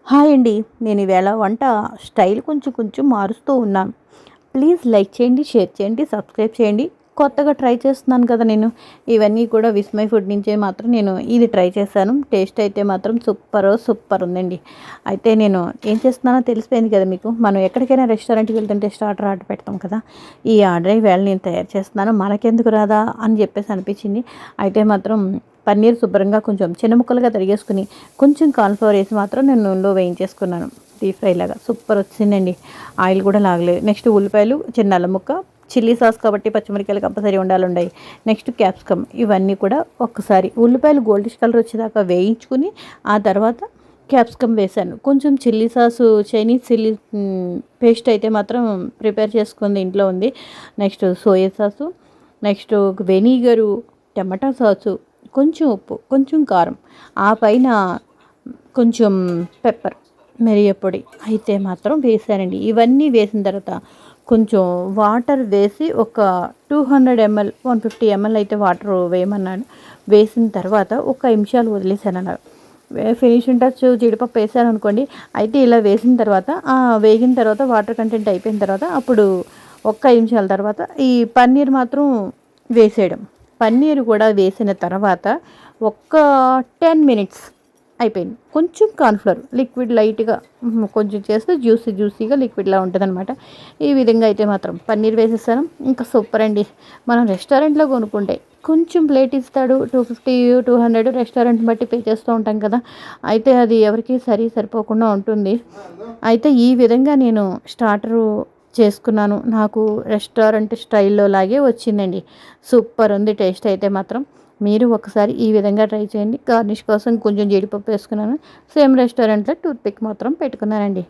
Hi అండి. నేను ఈవేళ వంట స్టైల్ కొంచెం కొంచెం మారుస్తూ ఉన్నాను. ప్లీజ్ లైక్ చేయండి, షేర్ చేయండి, సబ్స్క్రైబ్ చేయండి. కొత్తగా ట్రై చేస్తున్నాను కదా నేను. ఇవన్నీ కూడా విస్మయ్ ఫుడ్ నుంచే మాత్రం నేను ఇది ట్రై చేశాను. టేస్ట్ అయితే మాత్రం సూపర్ ఉందండి. అయితే నేను ఏం చేస్తున్నానో తెలిసిపోయింది కదా మీకు. మనం ఎక్కడికైనా రెస్టారెంట్కి వెళ్తుంటే ఆర్డర్ పెడతాం కదా. ఈ ఆర్డర్ ఈవేళ నేను తయారు చేస్తున్నాను. మనకెందుకు రాదా అని చెప్పేసి అనిపించింది. అయితే మాత్రం పన్నీర్ శుభ్రంగా కొంచెం చిన్న ముక్కలుగా తరిగేసుకుని కొంచెం కార్న్‌ఫ్లోర్ వేసి మాత్రం నేను నూనెలో వేయించేసుకున్నాను. డీప్ ఫ్రై లాగా సూపర్ వచ్చిందండి. ఆయిల్ కూడా లాగలేదు. నెక్స్ట్ ఉల్లిపాయలు, చిన్న అల్లం ముక్క, చిల్లీ సాస్ కాబట్టి పచ్చిమిరపకాయలు కంపల్సరీ ఉండాలి. నెక్స్ట్ క్యాప్సికమ్ ఇవన్నీ కూడా ఒక్కసారి ఉల్లిపాయలు గోల్డిష్ కలర్ వచ్చేదాకా వేయించుకుని ఆ తర్వాత క్యాప్సికమ్ వేశాను. కొంచెం chilli sauce, Chinese chilli paste అయితే మాత్రం ప్రిపేర్ చేసుకుంది ఇంట్లో ఉంది. Next soya sauce, next vinegar, tomato sauce, కొంచెం ఉప్పు, కొంచెం కారం, ఆ పైన కొంచెం పెప్పర్, మిరియా పొడి అయితే మాత్రం వేసానండి. ఇవన్నీ వేసిన తర్వాత కొంచెం వాటర్ వేసి ఒక 200 ml 150 ml అయితే వాటర్ వేయమన్నాడు. వేసిన తర్వాత ఒక 5 నిమిషాలు వదిలేసాను అలా. ఫినిషింగ్ టచ్ జీడిపప్పు వేసాను అనుకోండి. అయితే ఇలా వేసిన తర్వాత వేగిన తర్వాత వాటర్ కంటెంట్ అయిపోయిన తర్వాత అప్పుడు ఒక్క 5 నిమిషాల తర్వాత ఈ పన్నీర్ మాత్రం వేసేయడం. పన్నీర్ కూడా వేసిన తర్వాత ఒక్క 10 మినిట్స్ అయిపోయింది. కొంచెం కార్న్‌ఫ్లోర్ లిక్విడ్ లైట్‌గా కొంచెం చేస్తే జ్యూసీగా లిక్విడ్‌లా ఉంటుందన్నమాట. ఈ విధంగా అయితే మాత్రం పన్నీర్ వేసేసాను. ఇంకా సూపర్ అండి. మనం రెస్టారెంట్‌లో కొనుక్కుంటే కొంచెం ప్లేట్ ఇస్తాడు. 250, 200 రెస్టారెంట్ బట్టి పే చేస్తూ ఉంటాం కదా. అయితే అది ఎవరికీ సరిపోకుండా ఉంటుంది. అయితే ఈ విధంగా నేను స్టార్టరు చేసుకున్నాను. నాకు రెస్టారెంట్ స్టైల్‌లో లాగే వచ్చిందండి. సూపర్ ఉంది టేస్ట్ అయితే మాత్రం. మీరు ఒకసారి ఈ విధంగా ట్రై చేయండి. గార్నిష్ కోసం కొంచెం జీడిపప్పు వేసుకున్నాను. సేమ్ రెస్టారెంట్‌లో టూత్‌పిక్ మాత్రం పెట్టుకున్నానండి.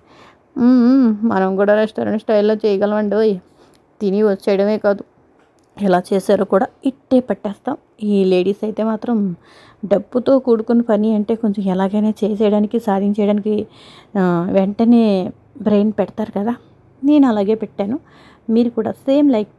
మనం కూడా రెస్టారెంట్ స్టైల్‌లో చేయగలమండోయ్. తిని వచ్చేయడమే కాదు, ఎలా చేశారో కూడా ఇట్టే పట్టేస్తాం. ఈ లేడీస్ అయితే మాత్రం డబ్బుతో కూడుకున్న పని అంటే కొంచెం ఎలాగైనా చేసేయడానికి, సాధించేయడానికి వెంటనే బ్రెయిన్ పెడతారు కదా. నేను అలాగే పెట్టాను. మీరు కూడా సేమ్ లైక్